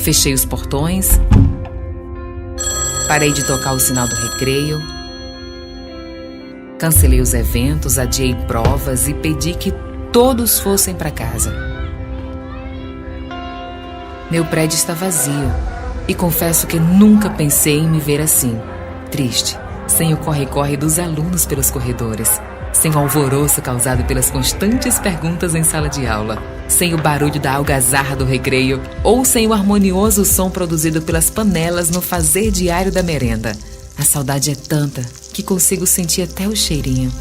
Fechei os portões, parei de tocar o sinal do recreio, cancelei os eventos, adiei provas e pedi que todos fossem para casa. Meu prédio está vazio e confesso que nunca pensei em me ver assim, triste, sem o corre-corre dos alunos pelos corredores, sem o alvoroço causado pelas constantes perguntas em sala de aula, sem o barulho da algazarra do recreio ou sem o harmonioso som produzido pelas panelas no fazer diário da merenda. A saudade é tanta que consigo sentir até o cheirinho.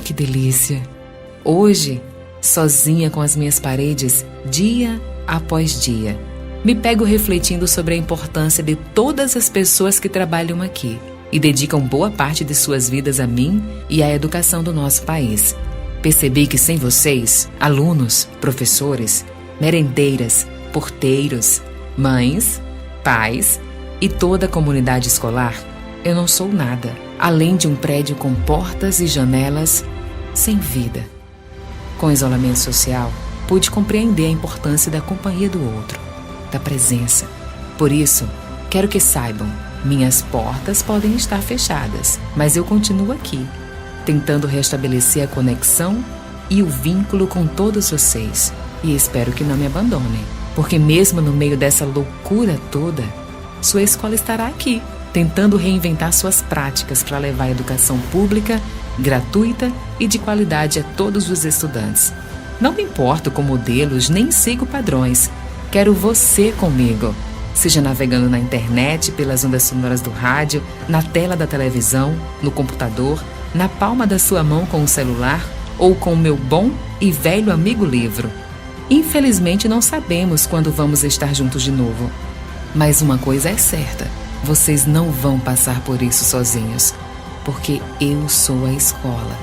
Que delícia! Hoje, sozinha com as minhas paredes, dia após dia, me pego refletindo sobre a importância de todas as pessoas que trabalham aqui e dedicam boa parte de suas vidas a mim e à educação do nosso país. Percebi que sem vocês, alunos, professores, merendeiras, porteiros, mães, pais e toda a comunidade escolar, eu não sou nada, além de um prédio com portas e janelas sem vida. Com o isolamento social, pude compreender a importância da companhia do outro, da presença. Por isso, quero que saibam, minhas portas podem estar fechadas, mas eu continuo aqui, tentando restabelecer a conexão e o vínculo com todos vocês. E espero que não me abandonem, porque mesmo no meio dessa loucura toda, sua escola estará aqui, tentando reinventar suas práticas para levar a educação pública, gratuita e de qualidade a todos os estudantes. Não me importo com modelos, nem sigo padrões. Quero você comigo. Seja navegando na internet, pelas ondas sonoras do rádio, na tela da televisão, no computador, na palma da sua mão com o celular ou com o meu bom e velho amigo livro. Infelizmente não sabemos quando vamos estar juntos de novo. Mas uma coisa é certa, vocês não vão passar por isso sozinhos, porque eu sou a escola.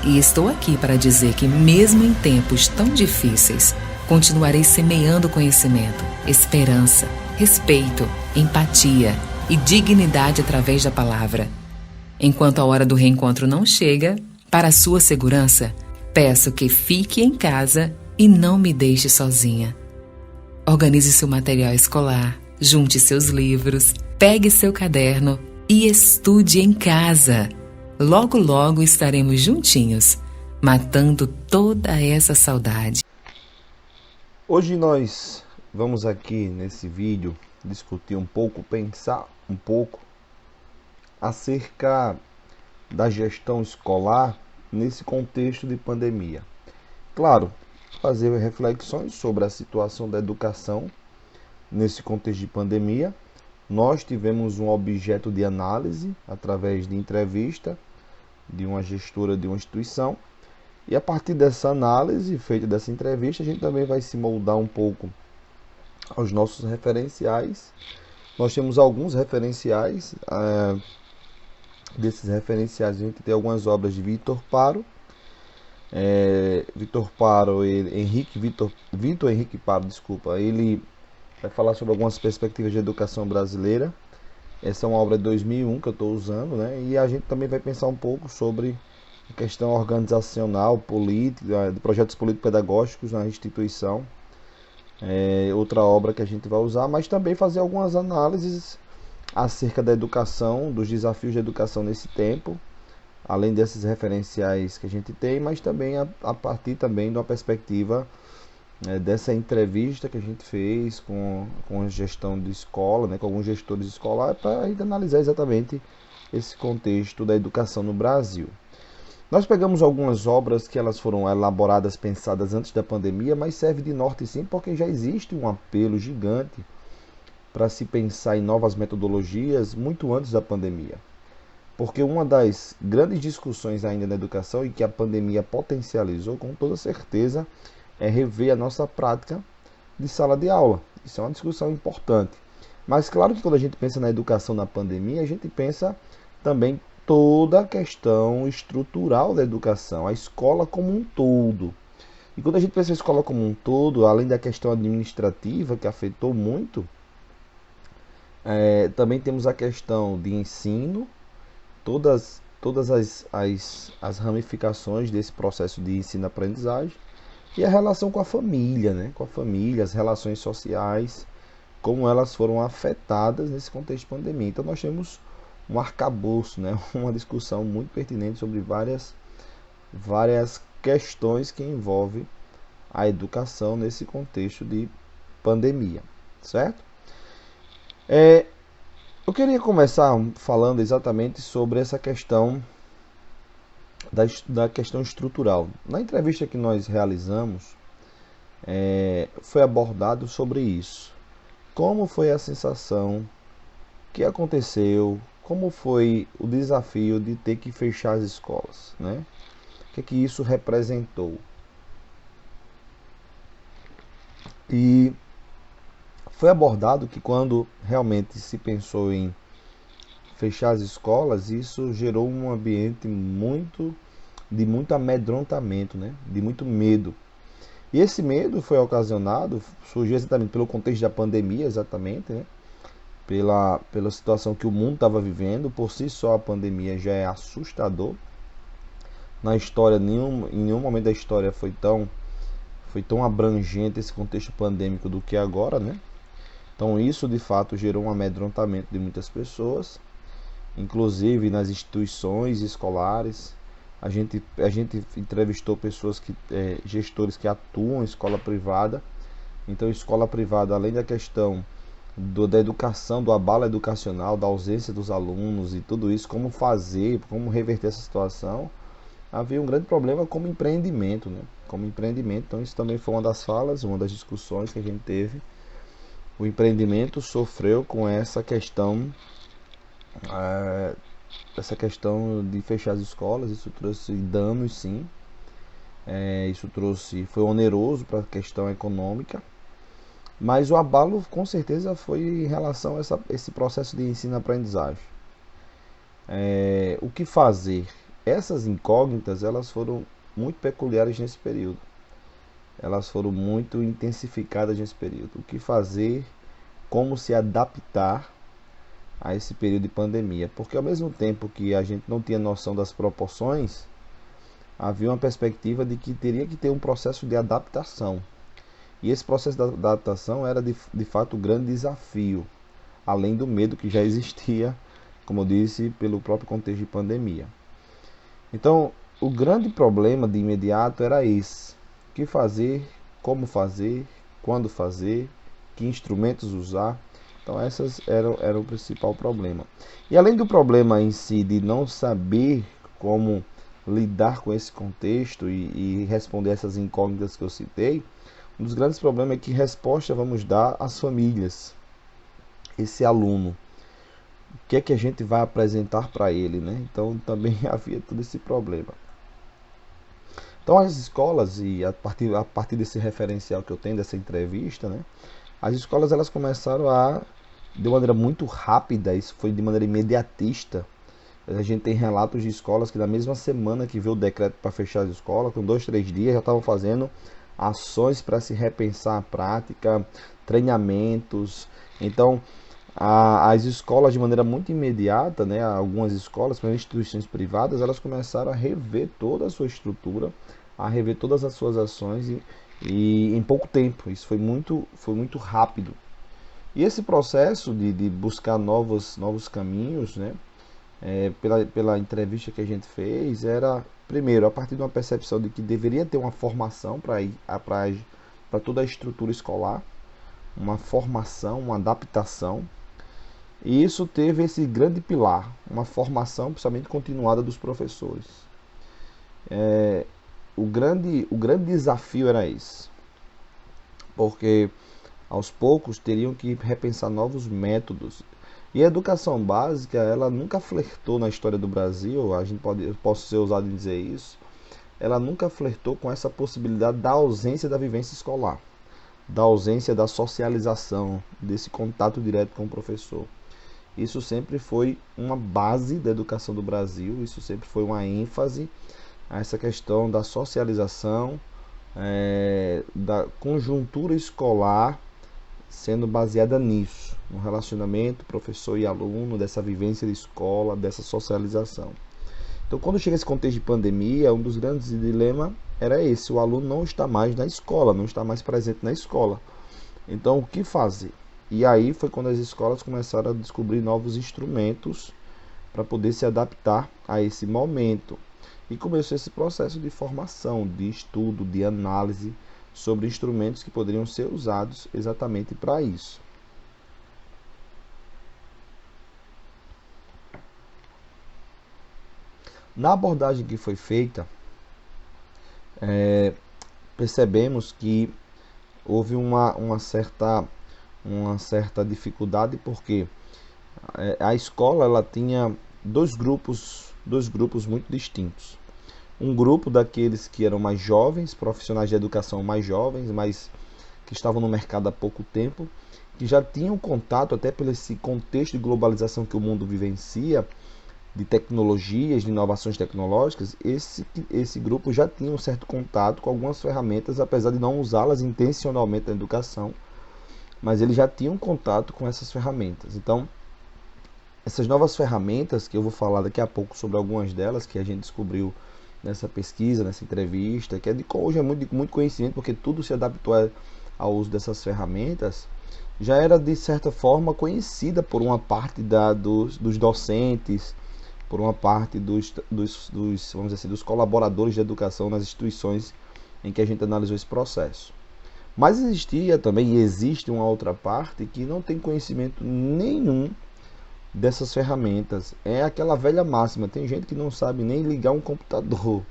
E estou aqui para dizer que mesmo em tempos tão difíceis, continuarei semeando conhecimento, esperança, respeito, empatia e dignidade através da palavra. Enquanto a hora do reencontro não chega, para a sua segurança, peço que fique em casa e não me deixe sozinha. Organize seu material escolar, junte seus livros, pegue seu caderno e estude em casa. Logo, logo estaremos juntinhos, matando toda essa saudade. Hoje nós vamos aqui nesse vídeo discutir um pouco, pensar um pouco acerca da gestão escolar nesse contexto de pandemia. Claro, fazer reflexões sobre a situação da educação nesse contexto de pandemia. Nós tivemos um objeto de análise através de entrevista de uma gestora de uma instituição, e a partir dessa análise, feita dessa entrevista, a gente também vai se moldar um pouco aos nossos referenciais. Nós temos alguns referenciais, desses referenciais a gente tem algumas obras de Vitor Paro, Vitor Henrique Paro, ele vai falar sobre algumas perspectivas de educação brasileira. Essa é uma obra de 2001 que eu estou usando, né? E a gente também vai pensar um pouco sobre a questão organizacional, política, de projetos político-pedagógicos na instituição. Outra obra que a gente vai usar, mas também fazer algumas análises acerca da educação, dos desafios de educação nesse tempo, além desses referenciais que a gente tem, mas também a partir também de uma perspectiva dessa entrevista que a gente fez com a gestão de escola, né, com alguns gestores escolares, para a gente analisar exatamente esse contexto da educação no Brasil. Nós pegamos algumas obras que elas foram elaboradas, pensadas antes da pandemia, mas serve de norte sim, porque já existe um apelo gigante para se pensar em novas metodologias muito antes da pandemia. Porque uma das grandes discussões ainda na educação e que a pandemia potencializou com toda certeza é rever a nossa prática de sala de aula. Isso é uma discussão importante. Mas claro que quando a gente pensa na educação na pandemia, a gente pensa também toda a questão estrutural da educação, a escola como um todo. E quando a gente pensa na escola como um todo, além da questão administrativa que afetou muito, também temos a questão de ensino, todas as ramificações desse processo de ensino-aprendizagem, e a relação com a família, né? Com a família, as relações sociais, como elas foram afetadas nesse contexto de pandemia. Então nós temos um arcabouço, né? Uma discussão muito pertinente sobre várias questões que envolvem a educação nesse contexto de pandemia, certo? Eu queria começar falando exatamente sobre essa questão da questão estrutural. Na entrevista que nós realizamos, foi abordado sobre isso. Como foi a sensação, o que aconteceu, como foi o desafio de ter que fechar as escolas, né? O que isso representou? E foi abordado que quando realmente se pensou em fechar as escolas, isso gerou um ambiente de muito amedrontamento, né? De muito medo. E esse medo foi ocasionado, surgiu exatamente pelo contexto da pandemia, exatamente, né? Pela situação que o mundo estava vivendo. Por si só a pandemia já é assustador. Na história, em nenhum momento da história foi tão abrangente esse contexto pandêmico do que agora, né? Então isso de fato gerou um amedrontamento de muitas pessoas, inclusive nas instituições escolares. A gente entrevistou pessoas gestores que atuam em escola privada. Então escola privada, além da questão da educação, do abalo educacional, da ausência dos alunos e tudo isso, como reverter essa situação, havia um grande problema como empreendimento, né? Como empreendimento. Então isso também foi uma das falas, uma das discussões que a gente teve. O empreendimento sofreu com essa questão de fechar as escolas. Isso trouxe danos, sim. Foi oneroso para a questão econômica, mas o abalo com certeza foi em relação a esse processo de ensino-aprendizagem. O que fazer? Essas incógnitas, elas foram muito peculiares nesse período. Elas foram muito intensificadas nesse período. O que fazer? Como se adaptar a esse período de pandemia? Porque ao mesmo tempo que a gente não tinha noção das proporções, havia uma perspectiva de que teria que ter um processo de adaptação. E esse processo de adaptação era de fato um grande desafio, além do medo que já existia, como eu disse, pelo próprio contexto de pandemia. Então, o grande problema de imediato era esse: o que fazer, como fazer, quando fazer, que instrumentos usar. Então essas eram o principal problema. E além do problema em si de não saber como lidar com esse contexto e responder essas incógnitas que eu citei, um dos grandes problemas é que resposta vamos dar às famílias, esse aluno. O que é que a gente vai apresentar para ele, né? Então também havia todo esse problema. Então as escolas, e a partir desse referencial que eu tenho dessa entrevista, né? As escolas elas começaram de maneira muito rápida, isso foi de maneira imediatista. A gente tem relatos de escolas que na mesma semana que veio o decreto para fechar as escolas, com 2, 3 dias, já estavam fazendo ações para se repensar a prática, treinamentos. Então, as escolas de maneira muito imediata, né, algumas escolas, principalmente instituições privadas, elas começaram a rever toda a sua estrutura, a rever todas as suas ações e em pouco tempo. Isso foi muito rápido. E esse processo de buscar novos caminhos, né, pela entrevista que a gente fez, era, primeiro, a partir de uma percepção de que deveria ter uma formação para toda a estrutura escolar, uma formação, uma adaptação. E isso teve esse grande pilar, uma formação principalmente continuada dos professores. O grande desafio era esse, porque aos poucos teriam que repensar novos métodos. E a educação básica, ela nunca flertou na história do Brasil, eu posso ser ousado em dizer isso, ela nunca flertou com essa possibilidade da ausência da vivência escolar, da ausência da socialização, desse contato direto com o professor. Isso sempre foi uma base da educação do Brasil, isso sempre foi uma ênfase a essa questão da socialização, da conjuntura escolar sendo baseada nisso, no relacionamento professor e aluno, dessa vivência de escola, dessa socialização. Então, quando chega esse contexto de pandemia, um dos grandes dilemas era esse: o aluno não está mais na escola, não está mais presente na escola. Então, o que fazer? E aí foi quando as escolas começaram a descobrir novos instrumentos para poder se adaptar a esse momento. E começou esse processo de formação, de estudo, de análise sobre instrumentos que poderiam ser usados exatamente para isso. Na abordagem que foi feita, percebemos que houve uma certa dificuldade, porque a escola ela tinha dois grupos muito distintos. Um grupo daqueles que eram mais jovens, profissionais de educação mais jovens, mas que estavam no mercado há pouco tempo, que já tinham contato, até pelo esse contexto de globalização que o mundo vivencia, de tecnologias, de inovações tecnológicas, esse grupo já tinha um certo contato com algumas ferramentas, apesar de não usá-las intencionalmente na educação, mas eles já tinham contato com essas ferramentas. Então, essas novas ferramentas, que eu vou falar daqui a pouco sobre algumas delas, que a gente descobriu nessa pesquisa, nessa entrevista, que hoje é muito conhecimento, porque tudo se adaptou ao uso dessas ferramentas, já era de certa forma conhecida por uma parte dos docentes, por uma parte vamos dizer assim, dos colaboradores de educação nas instituições em que a gente analisou esse processo. Mas existia também, e existe uma outra parte, que não tem conhecimento nenhum dessas ferramentas. É aquela velha máxima, tem gente que não sabe nem ligar um computador,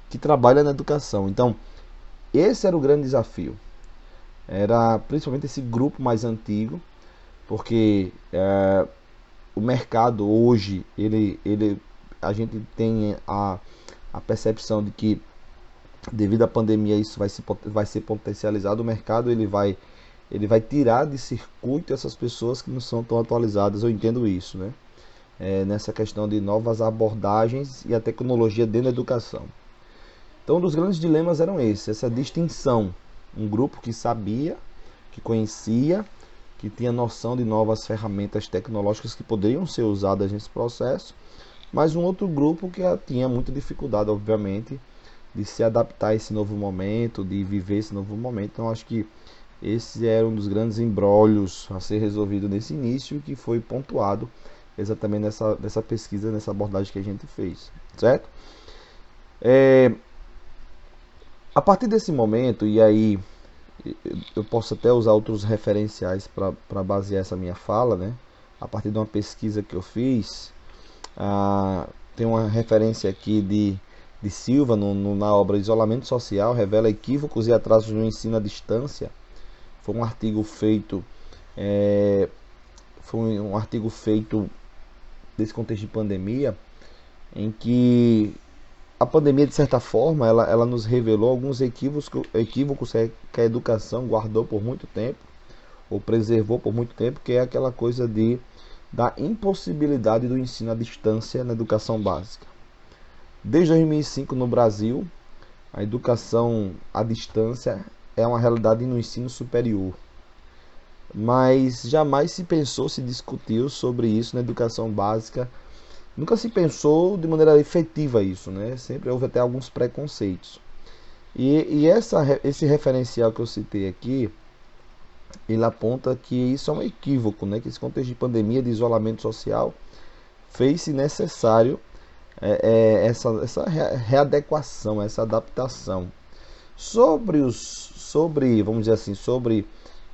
que trabalha na educação. Então, esse era o grande desafio. Era principalmente esse grupo mais antigo, porque o mercado hoje, a gente tem a percepção de que devido à pandemia isso vai ser potencializado. O mercado ele vai tirar de circuito essas pessoas que não são tão atualizadas, eu entendo isso, né? Nessa questão de novas abordagens e a tecnologia dentro da educação. Então, um dos grandes dilemas eram essa distinção. Um grupo que sabia, que conhecia, que tinha noção de novas ferramentas tecnológicas que poderiam ser usadas nesse processo, mas um outro grupo que tinha muita dificuldade, obviamente, de se adaptar a esse novo momento, de viver esse novo momento. Então, acho que esse era um dos grandes embrólios a ser resolvido nesse início, que foi pontuado exatamente nessa pesquisa, nessa abordagem que a gente fez, certo? A partir desse momento, e aí eu posso até usar outros referenciais para basear essa minha fala, né? A partir de uma pesquisa que eu fiz, tem uma referência aqui de Silva na obra Isolamento Social, revela equívocos e atrasos no ensino à distância. Foi um artigo feito desse contexto de pandemia, em que a pandemia, de certa forma, ela nos revelou alguns equívocos que a educação guardou por muito tempo, ou preservou por muito tempo, que é aquela coisa da impossibilidade do ensino à distância na educação básica. Desde 2005 no Brasil, a educação à distância é uma realidade no ensino superior, mas jamais se discutiu sobre isso na educação básica. Nunca se pensou de maneira efetiva isso, né? Sempre houve até alguns preconceitos. E esse referencial que eu citei aqui, ele aponta que isso é um equívoco, né? Que esse contexto de pandemia, de isolamento social, fez-se necessário essa readequação, essa adaptação. Vamos dizer assim, sobre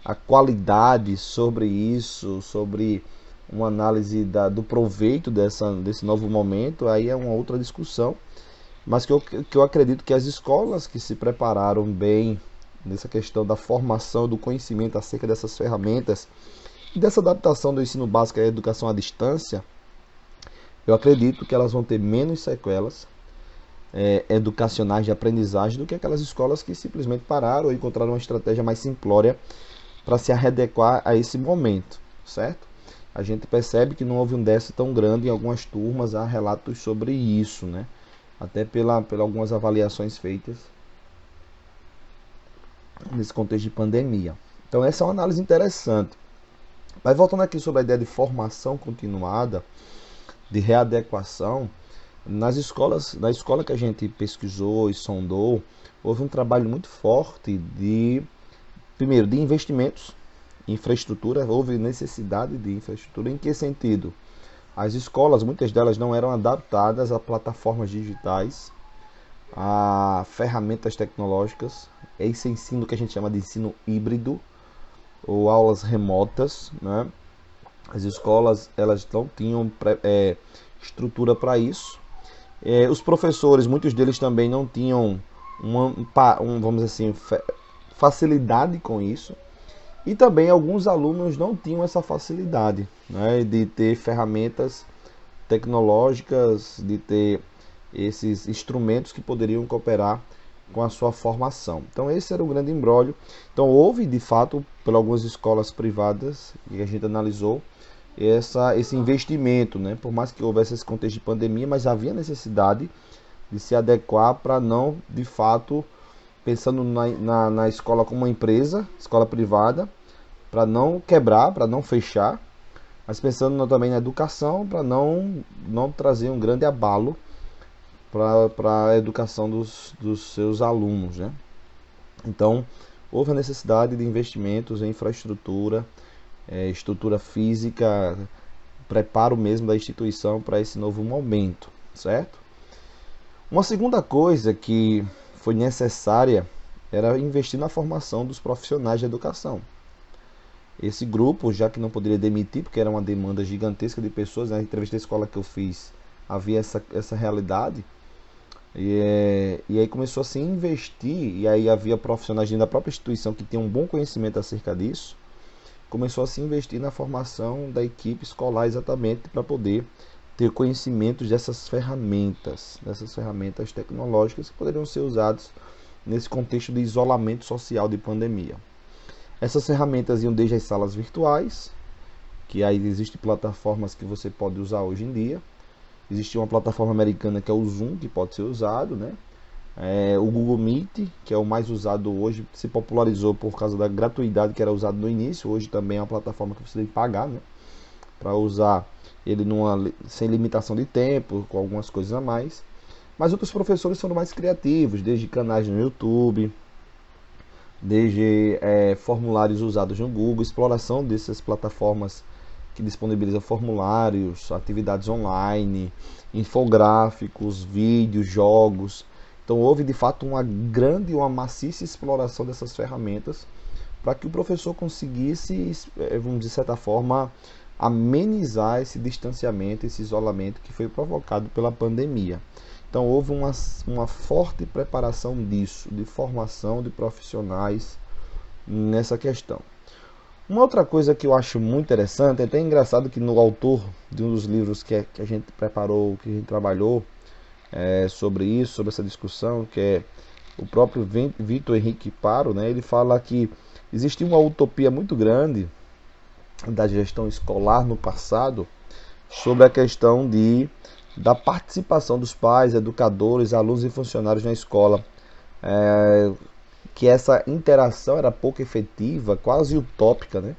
a qualidade, sobre isso, sobre uma análise do proveito desse novo momento, aí é uma outra discussão, mas que eu acredito que as escolas que se prepararam bem nessa questão da formação, do conhecimento acerca dessas ferramentas e dessa adaptação do ensino básico à educação à distância, eu acredito que elas vão ter menos sequelas educacionais de aprendizagem do que aquelas escolas que simplesmente pararam ou encontraram uma estratégia mais simplória para se adequar a esse momento, certo? A gente percebe que não houve um déficit tão grande em algumas turmas, há relatos sobre isso, né? Até pela algumas avaliações feitas nesse contexto de pandemia. Então essa é uma análise interessante. Mas voltando aqui sobre a ideia de formação continuada, de readequação, na escola que a gente pesquisou e sondou, houve um trabalho muito forte primeiro, de investimentos infraestrutura, houve necessidade de infraestrutura. Em que sentido? As escolas, muitas delas não eram adaptadas a plataformas digitais, a ferramentas tecnológicas, esse ensino que a gente chama de ensino híbrido, ou aulas remotas, né? As escolas, elas não tinham estrutura para isso. Os professores, muitos deles também não tinham vamos dizer assim, facilidade com isso. E também alguns alunos não tinham essa facilidade, né, de ter ferramentas tecnológicas, de ter esses instrumentos que poderiam cooperar com a sua formação. Então esse era o grande imbróglio. Então houve de fato, por algumas escolas privadas, que a gente analisou, esse investimento, né? Por mais que houvesse esse contexto de pandemia, mas havia necessidade de se adequar para não, de fato, pensando na escola como uma empresa, escola privada, para não quebrar, para não fechar, mas pensando também na educação, para não trazer um grande abalo para a educação dos seus alunos, né? Então, houve a necessidade de investimentos em infraestrutura, estrutura física, preparo mesmo da instituição para esse novo momento, certo? Uma segunda coisa que foi necessária era investir na formação dos profissionais de educação. Esse grupo, já que não poderia demitir, porque era uma demanda gigantesca de pessoas, na entrevista da escola que eu fiz, havia essa realidade, e aí começou a se investir, e aí havia profissionais dentro da própria instituição que tinham um bom conhecimento acerca disso, começou a se investir na formação da equipe escolar exatamente para poder ter conhecimentos dessas ferramentas tecnológicas que poderiam ser usadas nesse contexto de isolamento social de pandemia. Essas ferramentas iam desde as salas virtuais, que aí existem plataformas que você pode usar hoje em dia. Existe uma plataforma americana que é o Zoom, que pode ser usado, né? O Google Meet, que é o mais usado hoje, se popularizou por causa da gratuidade que era usado no início. Hoje também é uma plataforma que você tem que pagar, né, para usar ele sem limitação de tempo, com algumas coisas a mais. Mas outros professores foram mais criativos, desde canais no YouTube, desde formulários usados no Google, exploração dessas plataformas que disponibilizam formulários, atividades online, infográficos, vídeos, jogos. Então houve de fato uma maciça exploração dessas ferramentas para que o professor conseguisse, vamos dizer, de certa forma, amenizar esse distanciamento, esse isolamento que foi provocado pela pandemia. Então houve uma forte preparação disso, de formação de profissionais nessa questão. Uma outra coisa que eu acho muito interessante, é até engraçado que no autor de um dos livros que a gente preparou, que a gente trabalhou sobre isso, sobre essa discussão, que é o próprio Vitor Henrique Paro, né, ele fala que existe uma utopia muito grande da gestão escolar no passado sobre a questão da participação dos pais, educadores, alunos e funcionários na escola, que essa interação era pouco efetiva, quase utópica, né?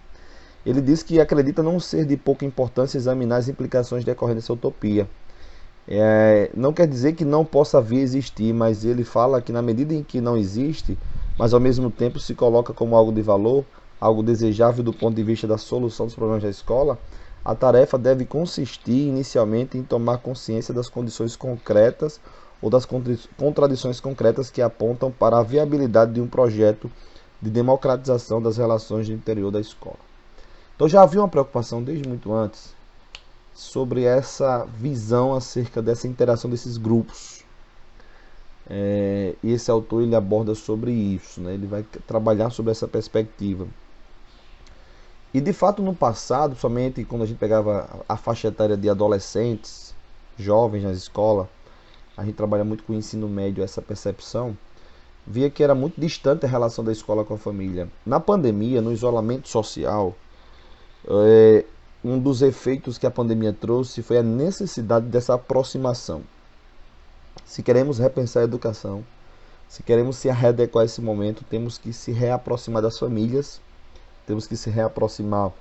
Ele diz que acredita não ser de pouca importância examinar as implicações decorrentes dessa utopia. Não quer dizer que não possa vir a existir, mas ele fala que na medida em que não existe, mas ao mesmo tempo se coloca como algo de valor, algo desejável do ponto de vista da solução dos problemas da escola, a tarefa deve consistir inicialmente em tomar consciência das condições concretas ou das contradições concretas que apontam para a viabilidade de um projeto de democratização das relações no interior da escola. Então já havia uma preocupação desde muito antes sobre essa visão acerca dessa interação desses grupos. E esse autor ele aborda sobre isso, né? Ele vai trabalhar sobre essa perspectiva. E de fato no passado, somente quando a gente pegava a faixa etária de adolescentes, jovens na escola, a gente trabalha muito com o ensino médio, essa percepção, via que era muito distante a relação da escola com a família. Na pandemia, no isolamento social, um dos efeitos que a pandemia trouxe foi a necessidade dessa aproximação. Se queremos repensar a educação, se queremos se readequar a esse momento, temos que se reaproximar das famílias, temos que se reaproximar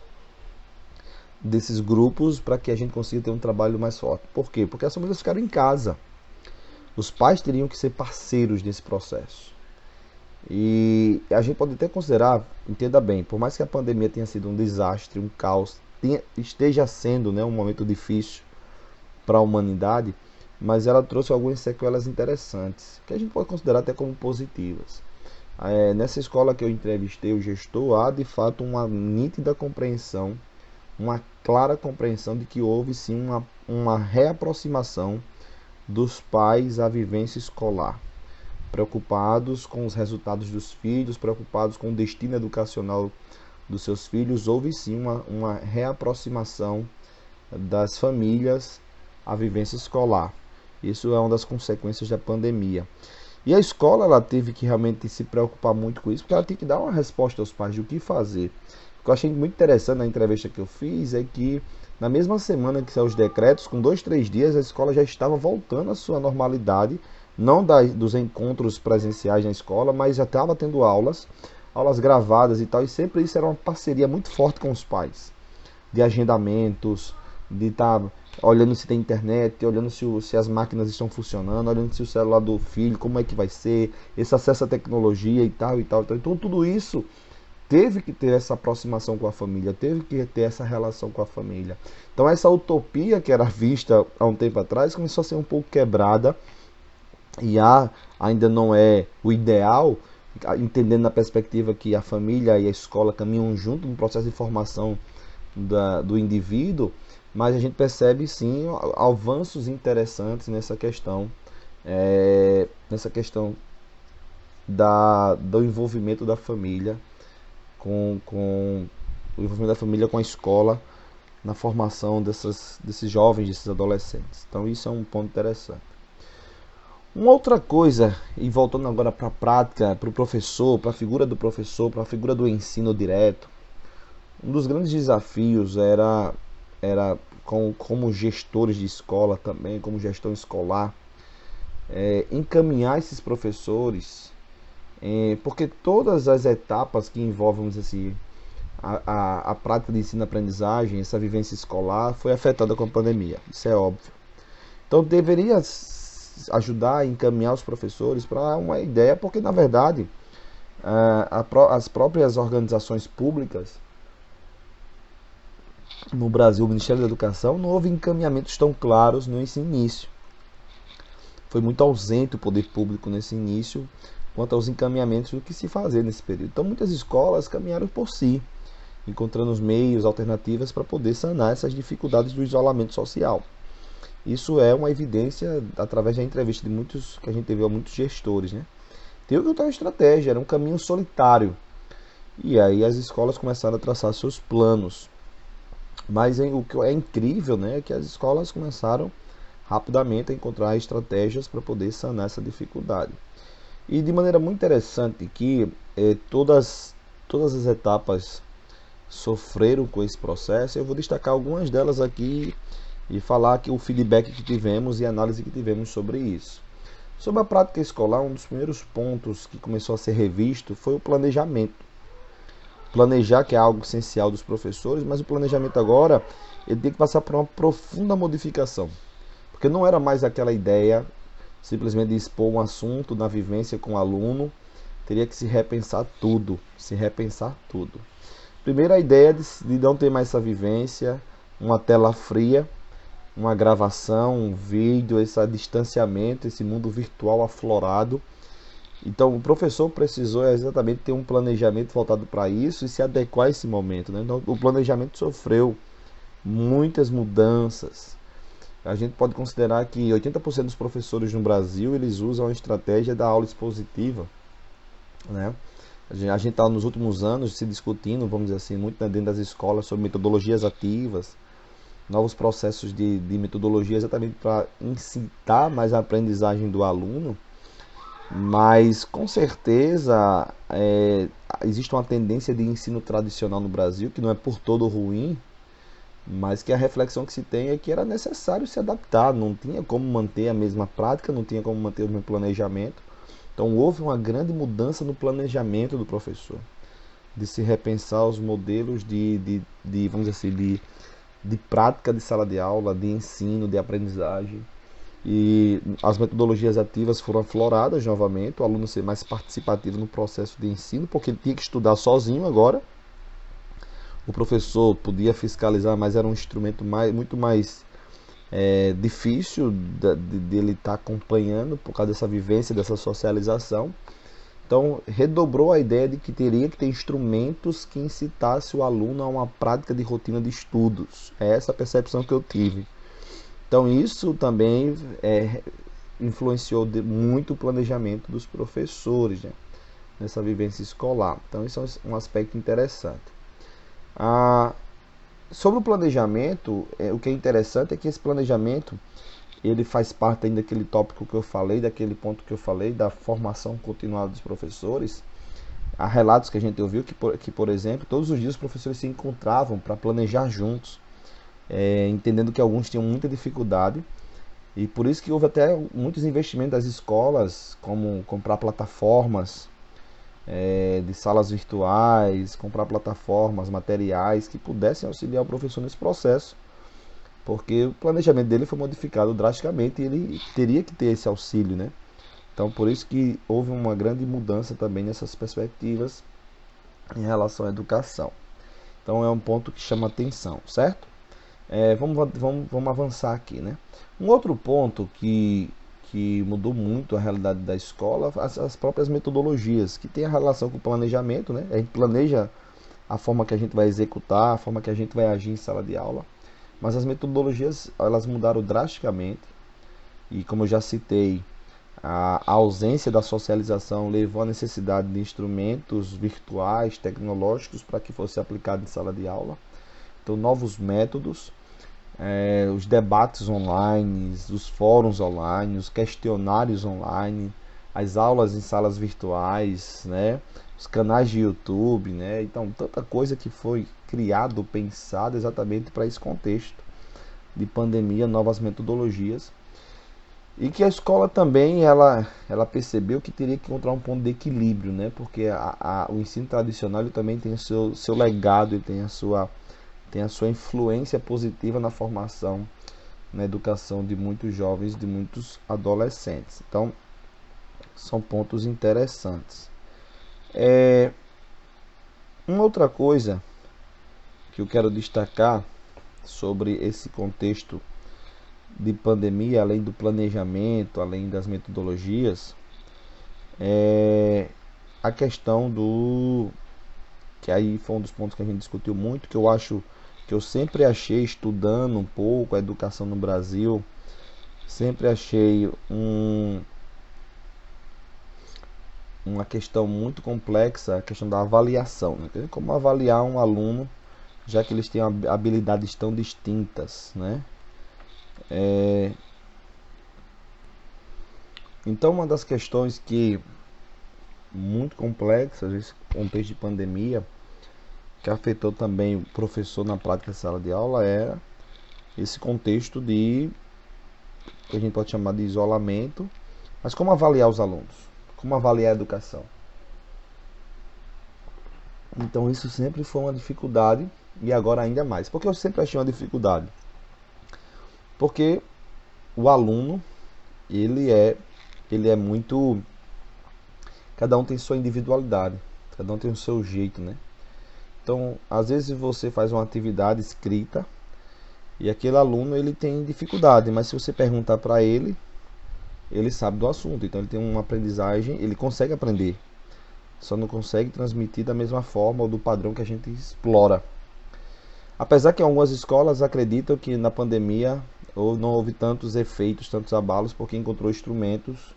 desses grupos para que a gente consiga ter um trabalho mais forte. Por quê? Porque as famílias ficaram em casa. Os pais teriam que ser parceiros nesse processo. E a gente pode até considerar, entenda bem, por mais que a pandemia tenha sido um desastre, um caos, esteja sendo, né, um momento difícil para a humanidade, mas ela trouxe algumas sequelas interessantes, que a gente pode considerar até como positivas. Nessa escola que eu entrevistei o gestor, há de fato uma nítida compreensão, uma clara compreensão de que houve sim uma reaproximação dos pais à vivência escolar, preocupados com os resultados dos filhos, preocupados com o destino educacional dos seus filhos. Houve sim uma reaproximação das famílias à vivência escolar. Isso é uma das consequências da pandemia. E a escola ela teve que realmente se preocupar muito com isso, porque ela tem que dar uma resposta aos pais de o que fazer. O que eu achei muito interessante na entrevista que eu fiz é que na mesma semana que saiu os decretos, com 2, 3 dias, a escola já estava voltando à sua normalidade, não dos encontros presenciais na escola, mas já estava tendo aulas gravadas e tal, e sempre isso era uma parceria muito forte com os pais, de agendamentos, de estar olhando se tem internet, olhando se as máquinas estão funcionando, olhando se o celular do filho, como é que vai ser, esse acesso à tecnologia e tal e tal. Então tudo isso teve que ter essa aproximação com a família, teve que ter essa relação com a família. Então essa utopia que era vista há um tempo atrás começou a ser um pouco quebrada, e ainda não é o ideal, entendendo na perspectiva que a família e a escola caminham junto no processo de formação do indivíduo, mas a gente percebe sim avanços interessantes nessa questão do envolvimento da família com o envolvimento da família com a escola na formação desses jovens, desses adolescentes. Então isso é um ponto interessante. Uma outra coisa, e voltando agora para a prática, para o professor, para a figura do professor, para a figura do ensino direto, um dos grandes desafios era como gestores de escola também, como gestão escolar, encaminhar esses professores, porque todas as etapas que envolvem, vamos dizer assim, a prática de ensino-aprendizagem, essa vivência escolar, foi afetada com a pandemia, isso é óbvio. Então deveria ajudar a encaminhar os professores para uma ideia, porque na verdade as próprias organizações públicas no Brasil, o Ministério da Educação, não houve encaminhamentos tão claros nesse início. Foi muito ausente o poder público nesse início quanto aos encaminhamentos do que se fazer nesse período. Então muitas escolas caminharam por si, encontrando os meios, alternativas para poder sanar essas dificuldades do isolamento social. Isso é uma evidência através da entrevista de muitos que a gente teve a muitos gestores, né? Teve que outra estratégia, era um caminho solitário. E aí as escolas começaram a traçar seus planos. Mas o que é incrível, né, é que as escolas começaram rapidamente a encontrar estratégias para poder sanar essa dificuldade. E de maneira muito interessante que todas as etapas sofreram com esse processo. Eu vou destacar algumas delas aqui e falar aqui o feedback que tivemos e a análise que tivemos sobre isso. Sobre a prática escolar, um dos primeiros pontos que começou a ser revisto foi o planejamento. Planejar, que é algo essencial dos professores, mas o planejamento agora ele tem que passar por uma profunda modificação. Porque não era mais aquela ideia simplesmente de expor um assunto na vivência com o aluno, teria que se repensar tudo. Primeiro, a ideia de não ter mais essa vivência, uma tela fria, uma gravação, um vídeo, esse distanciamento, esse mundo virtual aflorado. Então o professor precisou exatamente ter um planejamento voltado para isso e se adequar a esse momento, né? Então o planejamento sofreu muitas mudanças. A gente pode considerar que 80% dos professores no Brasil eles usam a estratégia da aula expositiva, né? A gente está nos últimos anos se discutindo, vamos dizer assim, muito dentro das escolas sobre metodologias ativas, novos processos de metodologia exatamente para incitar mais a aprendizagem do aluno. Mas com certeza existe uma tendência de ensino tradicional no Brasil, que não é por todo ruim, mas que a reflexão que se tem é que era necessário se adaptar, não tinha como manter a mesma prática, não tinha como manter o mesmo planejamento. Então houve uma grande mudança no planejamento do professor, de se repensar os modelos vamos dizer assim, de prática de sala de aula, de ensino, de aprendizagem. e as metodologias ativas foram afloradas novamente, o aluno ser mais participativo no processo de ensino, porque ele tinha que estudar sozinho agora. O professor podia fiscalizar, mas era um instrumento muito mais difícil de ele estar acompanhando por causa dessa vivência, dessa socialização. Então, redobrou a ideia de que teria que ter instrumentos que incitassem o aluno a uma prática de rotina de estudos. É essa a percepção que eu tive. Então, isso também influenciou muito o planejamento dos professores, né, nessa vivência escolar. Então, isso é um aspecto interessante. Sobre o planejamento, o que é interessante é que esse planejamento ele faz parte ainda daquele tópico que eu falei, daquele ponto que eu falei, da formação continuada dos professores. Há relatos que a gente ouviu que, por exemplo, todos os dias os professores se encontravam para planejar juntos, entendendo que alguns tinham muita dificuldade, e por isso que houve até muitos investimentos das escolas, como comprar plataformas de salas virtuais, comprar plataformas, materiais que pudessem auxiliar o professor nesse processo, porque o planejamento dele foi modificado drasticamente e ele teria que ter esse auxílio, né? Então, por isso que houve uma grande mudança também nessas perspectivas em relação à educação. Então, é um ponto que chama atenção, certo? Vamos avançar aqui, né? Um outro ponto que mudou muito a realidade da escola, as próprias metodologias, que tem a relação com o planejamento, né? A gente planeja a forma que a gente vai executar, a forma que a gente vai agir em sala de aula, mas as metodologias elas mudaram drasticamente e, como eu já citei, a ausência da socialização levou à necessidade de instrumentos virtuais, tecnológicos para que fosse aplicado em sala de aula. Então, novos métodos, os debates online, os fóruns online, os questionários online, as aulas em salas virtuais, né? Os canais de YouTube, né? Então, tanta coisa que foi criado, pensado exatamente para esse contexto de pandemia, novas metodologias. E que a escola também, ela percebeu que teria que encontrar um ponto de equilíbrio, né? Porque o ensino tradicional ele também tem o seu legado, ele tem a sua influência positiva na formação, na educação de muitos jovens, de muitos adolescentes. Então, são pontos interessantes. Uma outra coisa que eu quero destacar sobre esse contexto de pandemia, além do planejamento, além das metodologias, é a questão que aí foi um dos pontos que a gente discutiu muito, que eu sempre achei, estudando um pouco a educação no Brasil, sempre achei uma questão muito complexa, a questão da avaliação, né? Como avaliar um aluno, já que eles têm habilidades tão distintas, né? Então, uma das questões que muito complexas nesse contexto de pandemia, que afetou também o professor na prática da sala de aula, é esse contexto que a gente pode chamar de isolamento. Mas como avaliar os alunos? Como avaliar a educação? Então, isso sempre foi uma dificuldade, e agora ainda mais. Porque eu sempre achei uma dificuldade? Porque o aluno, ele é muito... Cada um tem sua individualidade, cada um tem o seu jeito, né? Então, às vezes você faz uma atividade escrita e aquele aluno ele tem dificuldade, mas se você perguntar para ele, ele sabe do assunto. Então, ele tem uma aprendizagem, ele consegue aprender, só não consegue transmitir da mesma forma ou do padrão que a gente explora. Apesar que algumas escolas acreditam que na pandemia não houve tantos efeitos, tantos abalos, porque encontrou instrumentos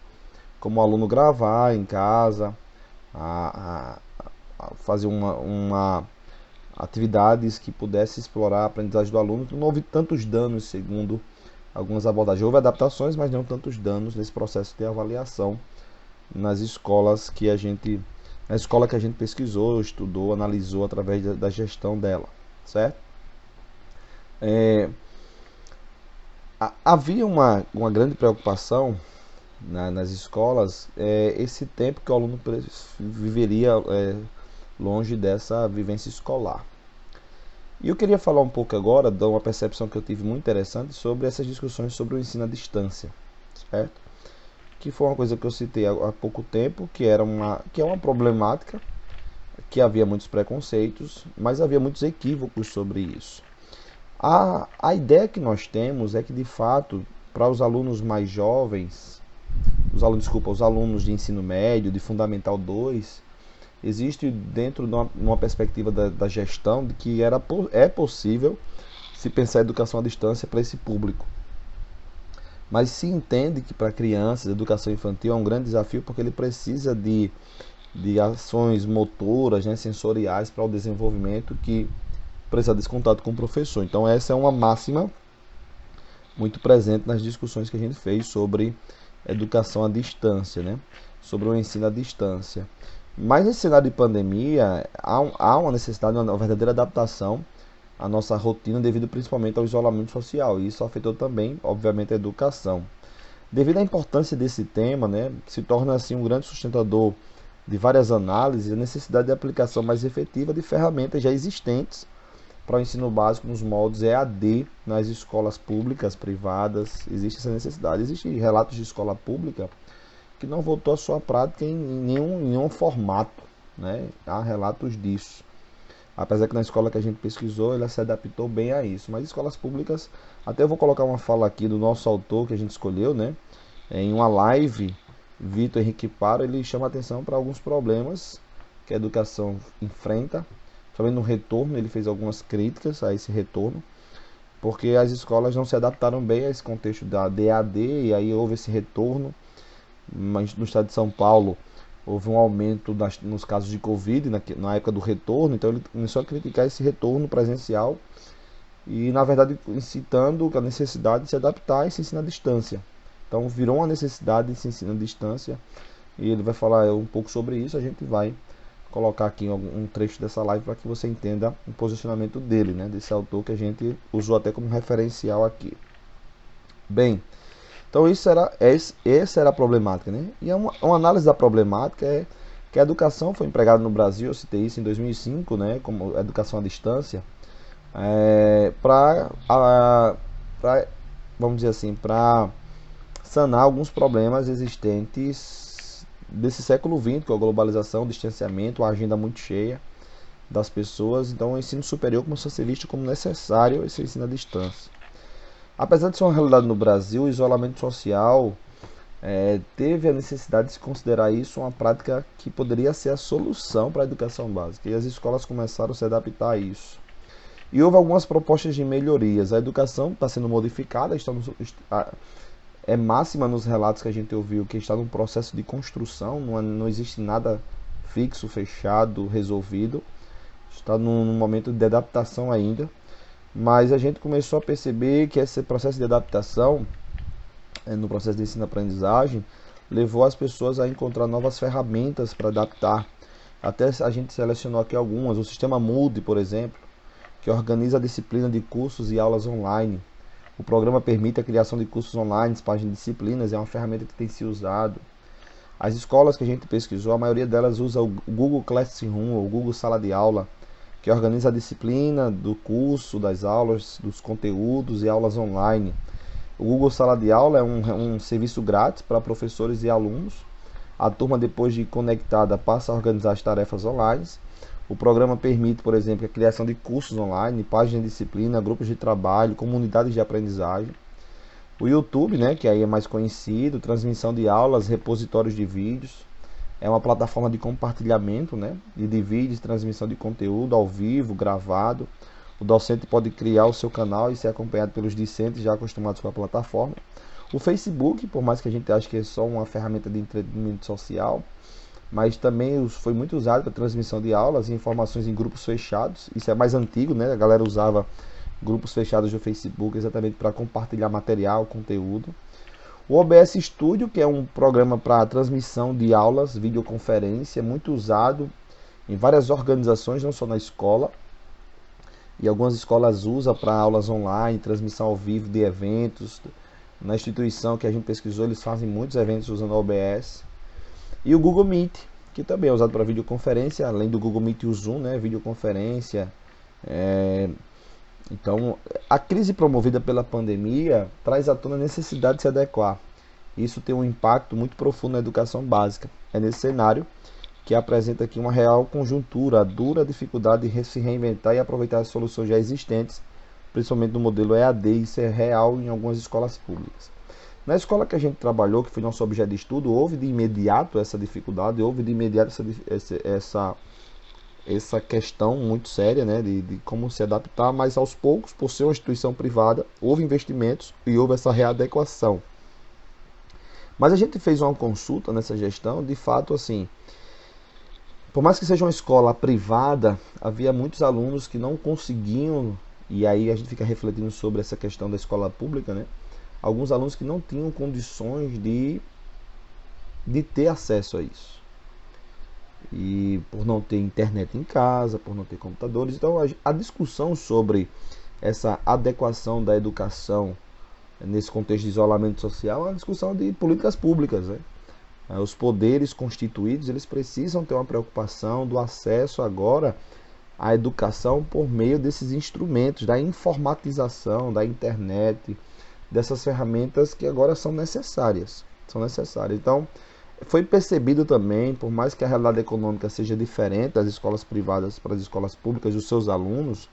como o aluno gravar em casa, a fazer uma atividades que pudesse explorar a aprendizagem do aluno. Não houve tantos danos, segundo algumas abordagens. Houve adaptações, mas não tantos danos nesse processo de avaliação na escola que a gente pesquisou, estudou, analisou através da gestão dela, certo? Havia uma grande preocupação nas escolas, esse tempo que o aluno viveria longe dessa vivência escolar. E eu queria falar um pouco agora de uma percepção que eu tive muito interessante sobre essas discussões sobre o ensino à distância, certo? Que foi uma coisa que eu citei há pouco tempo, que é uma problemática, que havia muitos preconceitos, mas havia muitos equívocos sobre isso. A ideia que nós temos é que, de fato, para os alunos mais jovens, os alunos de ensino médio, de Fundamental 2, existe dentro de uma perspectiva da gestão de que é possível se pensar a educação à distância para esse público. Mas se entende que para crianças, a educação infantil é um grande desafio porque ele precisa de ações motoras, né, sensoriais para o desenvolvimento, que precisa desse contato com o professor. Então essa é uma máxima muito presente nas discussões que a gente fez sobre educação à distância, né? Sobre o ensino à distância. Mas nesse cenário de pandemia, há uma necessidade, uma verdadeira adaptação à nossa rotina devido principalmente ao isolamento social. E isso afetou também, obviamente, a educação. Devido à importância desse tema, né, que se torna assim um grande sustentador de várias análises, a necessidade de aplicação mais efetiva de ferramentas já existentes para o ensino básico nos moldes EAD nas escolas públicas, privadas, existe essa necessidade. Existem relatos de escola pública que não voltou à sua prática em nenhum formato, né? Há relatos disso. Apesar que na escola que a gente pesquisou, ela se adaptou bem a isso. Mas escolas públicas, até eu vou colocar uma fala aqui do nosso autor que a gente escolheu, né? Em uma live, Vitor Henrique Paro, ele chama atenção para alguns problemas que a educação enfrenta. Também no retorno, ele fez algumas críticas a esse retorno, porque as escolas não se adaptaram bem a esse contexto da DAD, e aí houve esse retorno. Mas no estado de São Paulo houve um aumento nos casos de Covid na época do retorno, então ele começou a criticar esse retorno presencial e, na verdade, incitando a necessidade de se adaptar a esse ensino à distância. Então virou uma necessidade de se ensino à distância, e ele vai falar um pouco sobre isso. A gente vai colocar aqui um trecho dessa live para que você entenda o posicionamento dele, né, desse autor que a gente usou até como referencial aqui. Bem, então essa era a problemática, né? E uma análise da problemática é que a educação foi empregada no Brasil, eu citei isso em 2005, né, como educação à distância, para, vamos dizer assim, para sanar alguns problemas existentes desse século XX, com a globalização, o distanciamento, a agenda muito cheia das pessoas. Então o ensino superior começou a ser visto como necessário esse ensino à distância. Apesar de ser uma realidade no Brasil, o isolamento social teve a necessidade de se considerar isso uma prática que poderia ser a solução para a educação básica, e as escolas começaram a se adaptar a isso. E houve algumas propostas de melhorias. A educação está sendo modificada, é máxima nos relatos que a gente ouviu que está num processo de construção, não existe nada fixo, fechado, resolvido, está num momento de adaptação ainda. Mas a gente começou a perceber que esse processo de adaptação, no processo de ensino-aprendizagem, levou as pessoas a encontrar novas ferramentas para adaptar. Até a gente selecionou aqui algumas. O sistema Moodle, por exemplo, que organiza a disciplina de cursos e aulas online. O programa permite a criação de cursos online, páginas de disciplinas, é uma ferramenta que tem se usado. As escolas que a gente pesquisou, a maioria delas usa o Google Classroom ou Google Sala de Aula, que organiza a disciplina do curso, das aulas, dos conteúdos e aulas online. O Google Sala de Aula é um serviço grátis para professores e alunos. A turma, depois de conectada, passa a organizar as tarefas online. O programa permite, por exemplo, a criação de cursos online, páginas de disciplina, grupos de trabalho, comunidades de aprendizagem. O YouTube, né, que aí é mais conhecido, transmissão de aulas, repositórios de vídeos. É uma plataforma de compartilhamento, né, de vídeos, transmissão de conteúdo ao vivo, gravado. O docente pode criar o seu canal e ser acompanhado pelos discentes já acostumados com a plataforma. O Facebook, por mais que a gente ache que é só uma ferramenta de entretenimento social, mas também foi muito usado para transmissão de aulas e informações em grupos fechados. Isso é mais antigo, né? A galera usava grupos fechados do Facebook exatamente para compartilhar material, conteúdo. O OBS Studio, que é um programa para transmissão de aulas, videoconferência, muito usado em várias organizações, não só na escola. E algumas escolas usam para aulas online, transmissão ao vivo de eventos. Na instituição que a gente pesquisou, eles fazem muitos eventos usando o OBS. E o Google Meet, que também é usado para videoconferência, além do Google Meet e o Zoom, né, videoconferência. Então, a crise promovida pela pandemia traz à tona a necessidade de se adequar. isso tem um impacto muito profundo na educação básica. É nesse cenário que apresenta aqui uma real conjuntura, a dura dificuldade de se reinventar e aproveitar as soluções já existentes, principalmente no modelo EAD, e isso é real em algumas escolas públicas. Na escola que a gente trabalhou, que foi nosso objeto de estudo, houve de imediato essa dificuldade, houve de imediato essa questão muito séria, né, de como se adaptar, mas aos poucos, por ser uma instituição privada, houve investimentos e houve essa readequação. Mas a gente fez uma consulta nessa gestão, de fato, assim, por mais que seja uma escola privada, havia muitos alunos que não conseguiam, e aí a gente fica refletindo sobre essa questão da escola pública, né? Alguns alunos que não tinham condições de ter acesso a isso. E por não ter internet em casa, por não ter computadores. Então a discussão sobre essa adequação da educação nesse contexto de isolamento social é uma discussão de políticas públicas, né? Os poderes constituídos, eles precisam ter uma preocupação do acesso agora à educação por meio desses instrumentos, da informatização, da internet, dessas ferramentas que agora são necessárias. Então, foi percebido também, por mais que a realidade econômica seja diferente das escolas privadas para as escolas públicas dos seus alunos,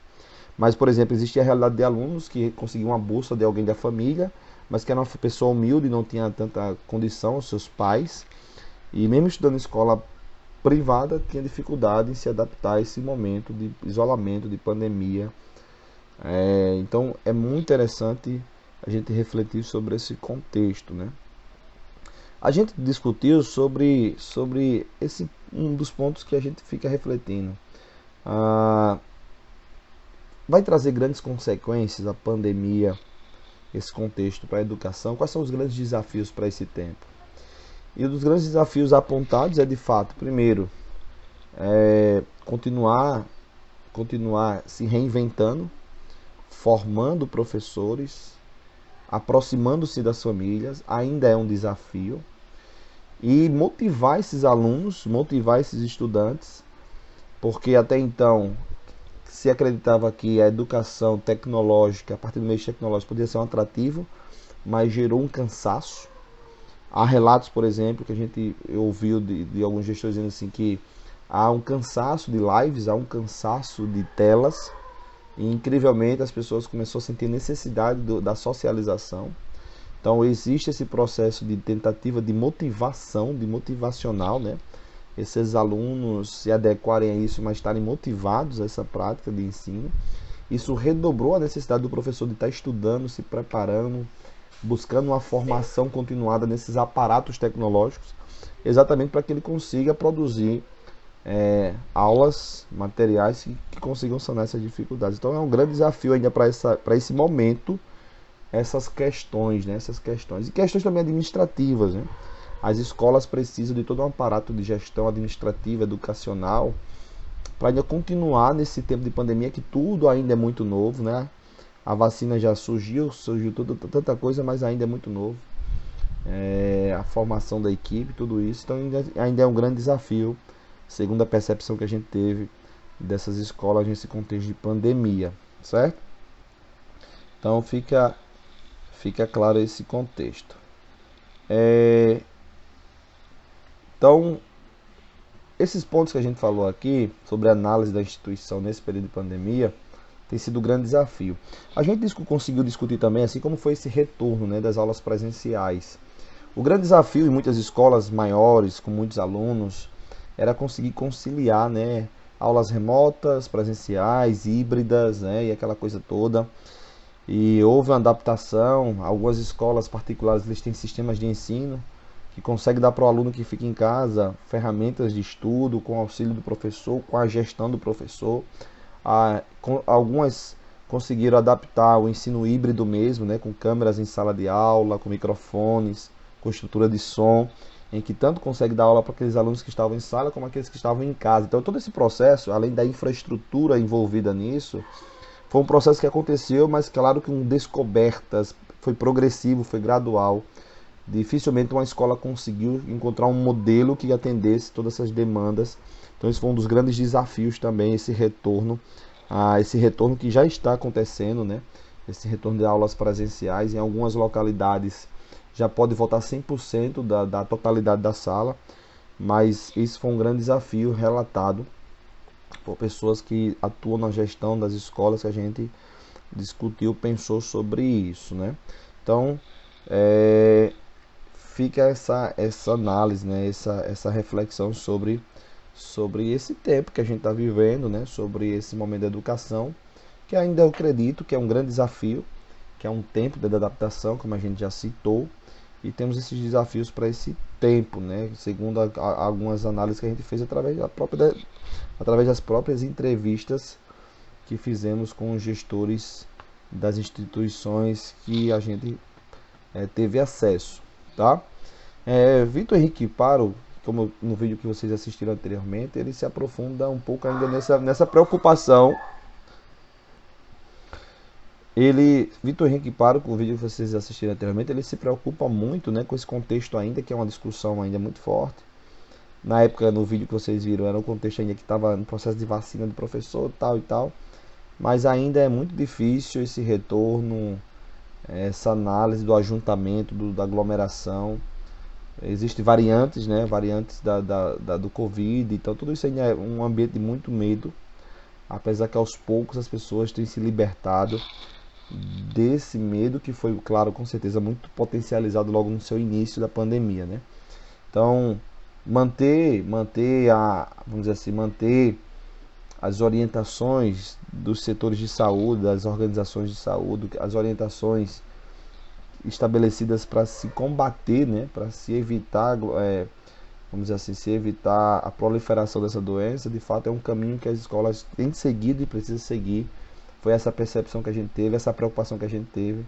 mas, por exemplo, existe a realidade de alunos que conseguiam uma bolsa de alguém da família, mas que era uma pessoa humilde e não tinha tanta condição, os seus pais, e mesmo estudando em escola privada, tinha dificuldade em se adaptar a esse momento de isolamento, de pandemia. Então, é muito interessante a gente refletir sobre esse contexto, né? A gente discutiu sobre esse um dos pontos que a gente fica refletindo. Vai trazer grandes consequências a pandemia, esse contexto para a educação? Quais são os grandes desafios para esse tempo? E um dos grandes desafios apontados é, de fato, primeiro, continuar se reinventando, formando professores, aproximando-se das famílias, ainda é um desafio, e motivar esses alunos, motivar esses estudantes, porque até então se acreditava que a educação tecnológica, a partir do meio tecnológico, poderia ser um atrativo, mas gerou um cansaço. Há relatos, por exemplo, que a gente ouviu de alguns gestores dizendo assim que há um cansaço de lives, há um cansaço de telas, e incrivelmente as pessoas começaram a sentir necessidade da socialização. Então existe esse processo de tentativa de motivação, de motivacional, né? Esses alunos se adequarem a isso, mas estarem motivados a essa prática de ensino. Isso redobrou a necessidade do professor de estar estudando, se preparando, buscando uma formação continuada nesses aparatos tecnológicos, exatamente para que ele consiga produzir aulas, materiais que consigam sanar essas dificuldades. Então é um grande desafio ainda para esse momento, essas questões, né? E questões também administrativas, né? As escolas precisam de todo um aparato de gestão administrativa, educacional, para ainda continuar nesse tempo de pandemia, que tudo ainda é muito novo, né? A vacina já surgiu tanta coisa, mas ainda é muito novo. A formação da equipe, tudo isso, então ainda é um grande desafio, segundo a percepção que a gente teve dessas escolas nesse contexto de pandemia, certo? Então fica claro esse contexto. Então, esses pontos que a gente falou aqui, sobre a análise da instituição nesse período de pandemia, tem sido um grande desafio. A gente conseguiu discutir também assim como foi esse retorno, né, das aulas presenciais. O grande desafio em muitas escolas maiores, com muitos alunos, era conseguir conciliar, né, aulas remotas, presenciais, híbridas, né, e aquela coisa toda. E houve uma adaptação. Algumas escolas particulares eles têm sistemas de ensino que conseguem dar para o aluno que fica em casa ferramentas de estudo, com auxílio do professor, com a gestão do professor. Algumas conseguiram adaptar o ensino híbrido mesmo, né, com câmeras em sala de aula, com microfones, com estrutura de som, em que tanto consegue dar aula para aqueles alunos que estavam em sala como aqueles que estavam em casa. Então todo esse processo, além da infraestrutura envolvida nisso, foi um processo que aconteceu, mas claro que com descobertas, foi progressivo, foi gradual. Dificilmente uma escola conseguiu encontrar um modelo que atendesse todas essas demandas. Então esse foi um dos grandes desafios também, esse retorno que já está acontecendo, né? Esse retorno de aulas presenciais em algumas localidades já pode voltar 100% da totalidade da sala, mas isso foi um grande desafio relatado por pessoas que atuam na gestão das escolas, que a gente discutiu, pensou sobre isso, né? Então, fica essa análise, né? Essa reflexão sobre esse tempo que a gente está vivendo, né? Sobre esse momento da educação, que ainda eu acredito que é um grande desafio, que é um tempo de adaptação, como a gente já citou, e temos esses desafios para esse tempo, né? Segundo algumas análises que a gente fez através das próprias entrevistas que fizemos com os gestores das instituições que a gente teve acesso, tá? Vitor Henrique Paro, como no vídeo que vocês assistiram anteriormente, ele se aprofunda um pouco ainda nessa preocupação. Vitor Henrique Paro, com o vídeo que vocês assistiram anteriormente, ele se preocupa muito, né, com esse contexto ainda, que é uma discussão ainda muito forte. Na época, no vídeo que vocês viram, era um contexto ainda que estava no processo de vacina do professor, tal e tal. Mas ainda é muito difícil esse retorno, essa análise do ajuntamento, da aglomeração. Existem variantes, né? Variantes do Covid, então tudo isso ainda é um ambiente de muito medo, apesar que aos poucos as pessoas têm se libertado desse medo que foi, claro, com certeza muito potencializado logo no seu início da pandemia, né? Então, vamos dizer assim, manter as orientações dos setores de saúde, das organizações de saúde, as orientações estabelecidas para se combater, né, para se evitar, vamos dizer assim, se evitar a proliferação dessa doença, de fato é um caminho que as escolas têm seguido e precisam seguir. Foi essa percepção que a gente teve, essa preocupação que a gente teve.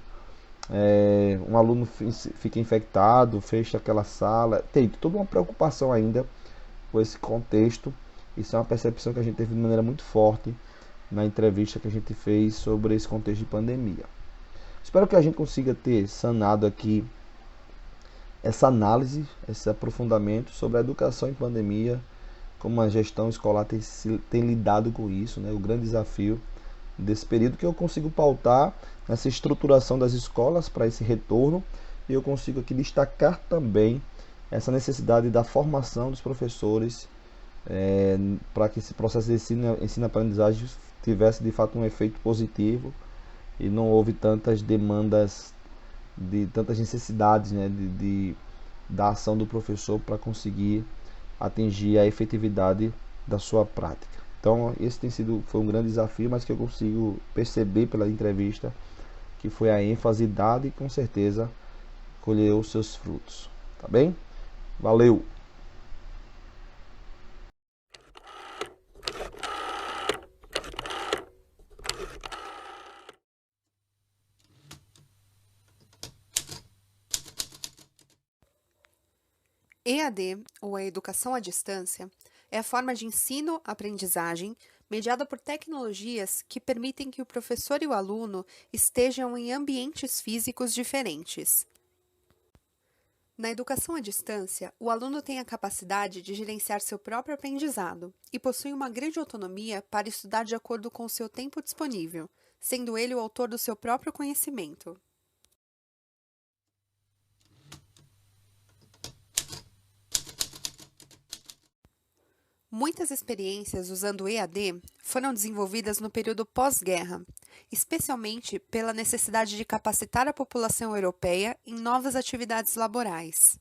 Um aluno fica infectado, fecha aquela sala, tem toda uma preocupação ainda com esse contexto. Isso é uma percepção que a gente teve de maneira muito forte na entrevista que a gente fez sobre esse contexto de pandemia. Espero que a gente consiga ter sanado aqui essa análise, esse aprofundamento sobre a educação em pandemia, como a gestão escolar tem lidado com isso, né? O grande desafio desse período, que eu consigo pautar nessa estruturação das escolas para esse retorno, e eu consigo aqui destacar também essa necessidade da formação dos professores, para que esse processo de ensino-aprendizagem tivesse de fato um efeito positivo e não houve tantas demandas, tantas necessidades, né, da ação do professor para conseguir atingir a efetividade da sua prática. Então esse foi um grande desafio, mas que eu consigo perceber pela entrevista que foi a ênfase dada e com certeza colheu os seus frutos. Tá bem? Valeu! EAD, ou a educação à distância, é a forma de ensino-aprendizagem mediada por tecnologias que permitem que o professor e o aluno estejam em ambientes físicos diferentes. Na educação à distância, o aluno tem a capacidade de gerenciar seu próprio aprendizado e possui uma grande autonomia para estudar de acordo com o seu tempo disponível, sendo ele o autor do seu próprio conhecimento. Muitas experiências usando o EAD foram desenvolvidas no período pós-guerra, especialmente pela necessidade de capacitar a população europeia em novas atividades laborais.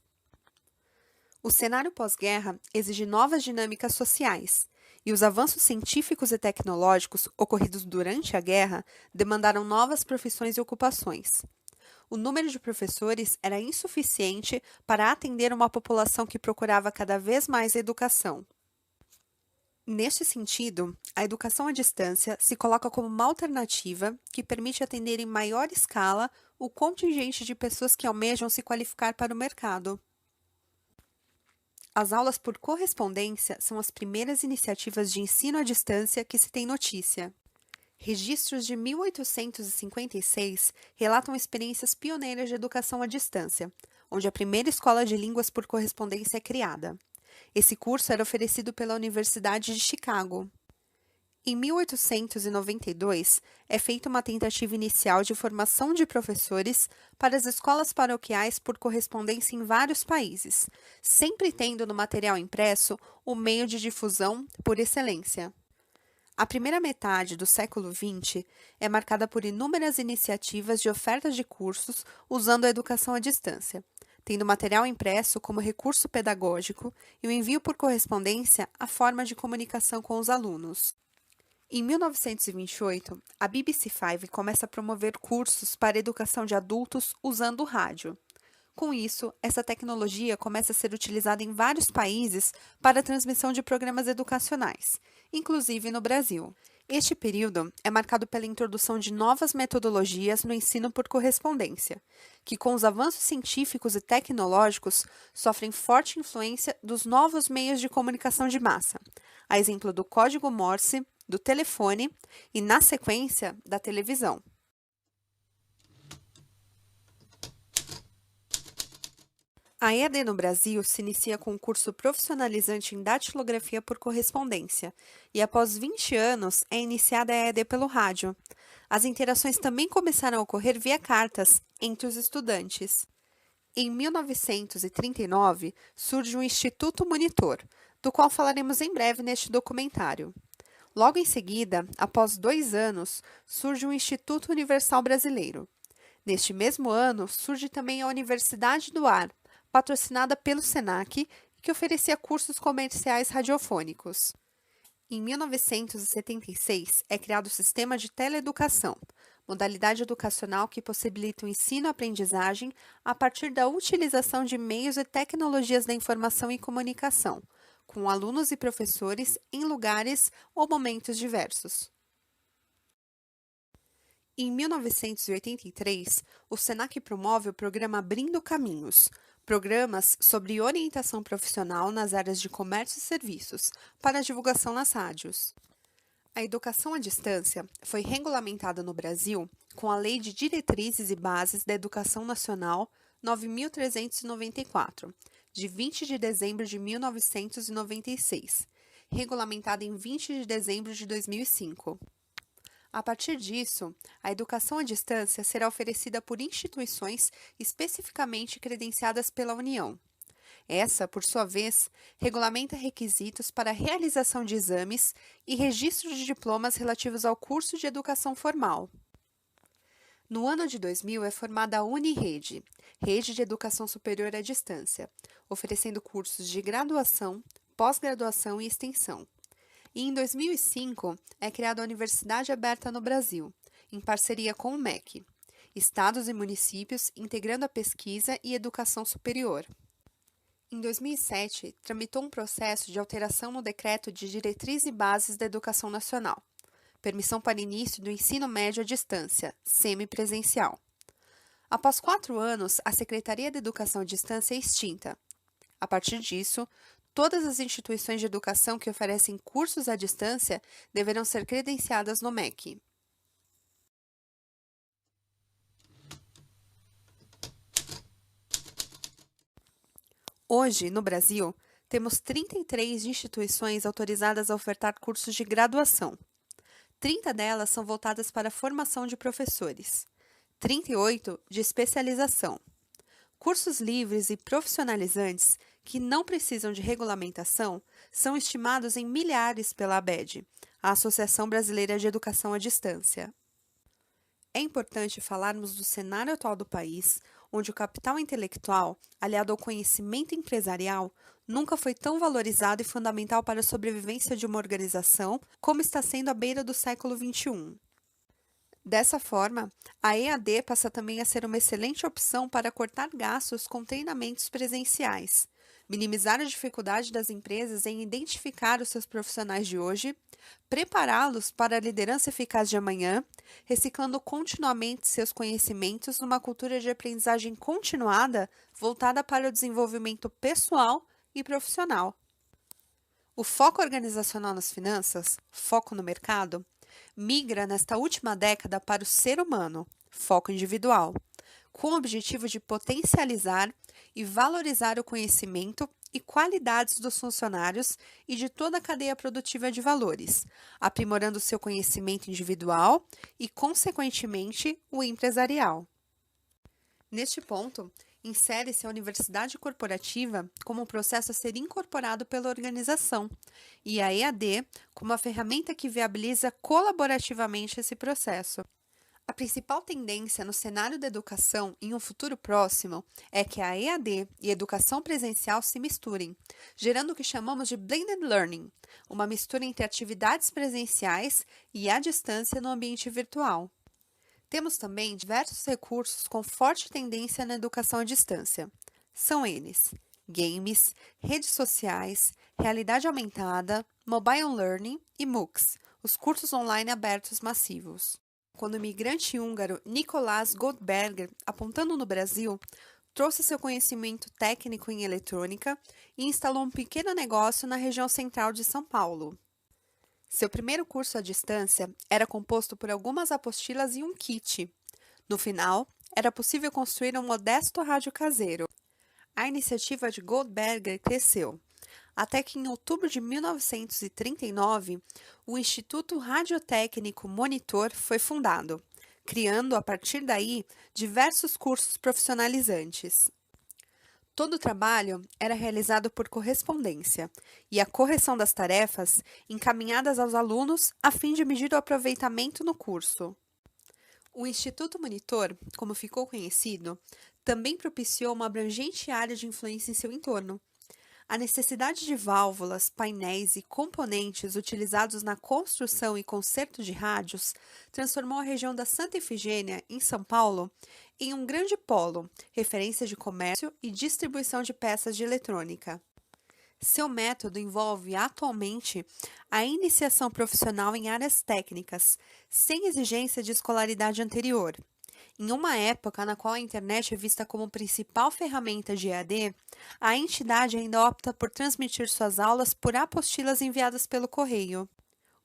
O cenário pós-guerra exige novas dinâmicas sociais, e os avanços científicos e tecnológicos ocorridos durante a guerra demandaram novas profissões e ocupações. O número de professores era insuficiente para atender uma população que procurava cada vez mais educação. Neste sentido, a educação à distância se coloca como uma alternativa que permite atender em maior escala o contingente de pessoas que almejam se qualificar para o mercado. As aulas por correspondência são as primeiras iniciativas de ensino à distância que se tem notícia. Registros de 1856 relatam experiências pioneiras de educação à distância, onde a primeira escola de línguas por correspondência é criada. Esse curso era oferecido pela Universidade de Chicago. Em 1892, é feita uma tentativa inicial de formação de professores para as escolas paroquiais por correspondência em vários países, sempre tendo no material impresso o meio de difusão por excelência. A primeira metade do século XX é marcada por inúmeras iniciativas de oferta de cursos usando a educação à distância, tendo o material impresso como recurso pedagógico e o envio por correspondência a forma de comunicação com os alunos. Em 1928, a BBC Five começa a promover cursos para educação de adultos usando o rádio. Com isso, essa tecnologia começa a ser utilizada em vários países para a transmissão de programas educacionais, inclusive no Brasil. Este período é marcado pela introdução de novas metodologias no ensino por correspondência, que, com os avanços científicos e tecnológicos, sofrem forte influência dos novos meios de comunicação de massa, a exemplo do código Morse, do telefone e, na sequência, da televisão. A EAD no Brasil se inicia com um curso profissionalizante em datilografia por correspondência e, após 20 anos, é iniciada a EAD pelo rádio. As interações também começaram a ocorrer via cartas entre os estudantes. Em 1939, surge o Instituto Monitor, do qual falaremos em breve neste documentário. Logo em seguida, após 2 anos, surge o Instituto Universal Brasileiro. Neste mesmo ano, surge também a Universidade do Ar, patrocinada pelo SENAC, que oferecia cursos comerciais radiofônicos. Em 1976, é criado o Sistema de Teleeducação, modalidade educacional que possibilita o ensino-aprendizagem a partir da utilização de meios e tecnologias da informação e comunicação, com alunos e professores em lugares ou momentos diversos. Em 1983, o SENAC promove o programa Abrindo Caminhos, programas sobre orientação profissional nas áreas de comércio e serviços, para divulgação nas rádios. A educação à distância foi regulamentada no Brasil com a Lei de Diretrizes e Bases da Educação Nacional 9.394, de 20 de dezembro de 1996, regulamentada em 20 de dezembro de 2005. A partir disso, a educação à distância será oferecida por instituições especificamente credenciadas pela União. Essa, por sua vez, regulamenta requisitos para a realização de exames e registro de diplomas relativos ao curso de educação formal. No ano de 2000 é formada a Unirede, Rede de Educação Superior à Distância, oferecendo cursos de graduação, pós-graduação e extensão. E em 2005 é criada a Universidade Aberta no Brasil, em parceria com o MEC, estados e municípios integrando a pesquisa e educação superior. Em 2007, tramitou um processo de alteração no Decreto de Diretrizes e Bases da Educação Nacional, permissão para início do ensino médio à distância, semipresencial. Após 4 anos, a Secretaria de Educação à Distância é extinta. A partir disso, todas as instituições de educação que oferecem cursos à distância deverão ser credenciadas no MEC. Hoje, no Brasil, temos 33 instituições autorizadas a ofertar cursos de graduação. 30 delas são voltadas para a formação de professores, 38 de especialização. Cursos livres e profissionalizantes que não precisam de regulamentação são estimados em milhares pela ABED, a Associação Brasileira de Educação à Distância. É importante falarmos do cenário atual do país, onde o capital intelectual, aliado ao conhecimento empresarial, nunca foi tão valorizado e fundamental para a sobrevivência de uma organização como está sendo à beira do século XXI. Dessa forma, a EAD passa também a ser uma excelente opção para cortar gastos com treinamentos presenciais, minimizar a dificuldade das empresas em identificar os seus profissionais de hoje, prepará-los para a liderança eficaz de amanhã, reciclando continuamente seus conhecimentos numa cultura de aprendizagem continuada voltada para o desenvolvimento pessoal e profissional. O foco organizacional nas finanças, foco no mercado, migra nesta última década para o ser humano, foco individual, com o objetivo de potencializar e valorizar o conhecimento e qualidades dos funcionários e de toda a cadeia produtiva de valores, aprimorando seu conhecimento individual e, consequentemente, o empresarial. Neste ponto, insere-se a universidade corporativa como um processo a ser incorporado pela organização e a EAD como a ferramenta que viabiliza colaborativamente esse processo. A principal tendência no cenário da educação em um futuro próximo é que a EAD e a educação presencial se misturem, gerando o que chamamos de blended learning, uma mistura entre atividades presenciais e à distância no ambiente virtual. Temos também diversos recursos com forte tendência na educação à distância. São eles: games, redes sociais, realidade aumentada, mobile learning e MOOCs, os cursos online abertos massivos. Quando o imigrante húngaro Nikolás Goldberger, apontando no Brasil, trouxe seu conhecimento técnico em eletrônica e instalou um pequeno negócio na região central de São Paulo. Seu primeiro curso à distância era composto por algumas apostilas e um kit. No final, era possível construir um modesto rádio caseiro. A iniciativa de Goldberger cresceu, até que em outubro de 1939, o Instituto Radiotécnico Monitor foi fundado, criando, a partir daí, diversos cursos profissionalizantes. Todo o trabalho era realizado por correspondência e a correção das tarefas encaminhadas aos alunos a fim de medir o aproveitamento no curso. O Instituto Monitor, como ficou conhecido, também propiciou uma abrangente área de influência em seu entorno. A necessidade de válvulas, painéis e componentes utilizados na construção e conserto de rádios transformou a região da Santa Efigênia, em São Paulo, em um grande polo, referência de comércio e distribuição de peças de eletrônica. Seu método envolve, atualmente, a iniciação profissional em áreas técnicas, sem exigência de escolaridade anterior. Em uma época na qual a internet é vista como principal ferramenta de EAD, a entidade ainda opta por transmitir suas aulas por apostilas enviadas pelo correio.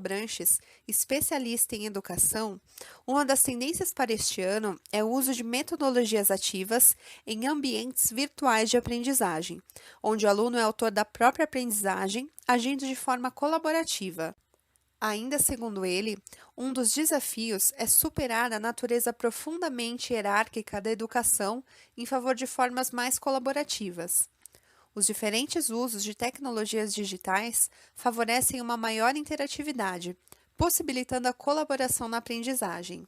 Branches, especialista em educação, uma das tendências para este ano é o uso de metodologias ativas em ambientes virtuais de aprendizagem, onde o aluno é autor da própria aprendizagem, agindo de forma colaborativa. Ainda segundo ele, um dos desafios é superar a natureza profundamente hierárquica da educação em favor de formas mais colaborativas. Os diferentes usos de tecnologias digitais favorecem uma maior interatividade, possibilitando a colaboração na aprendizagem.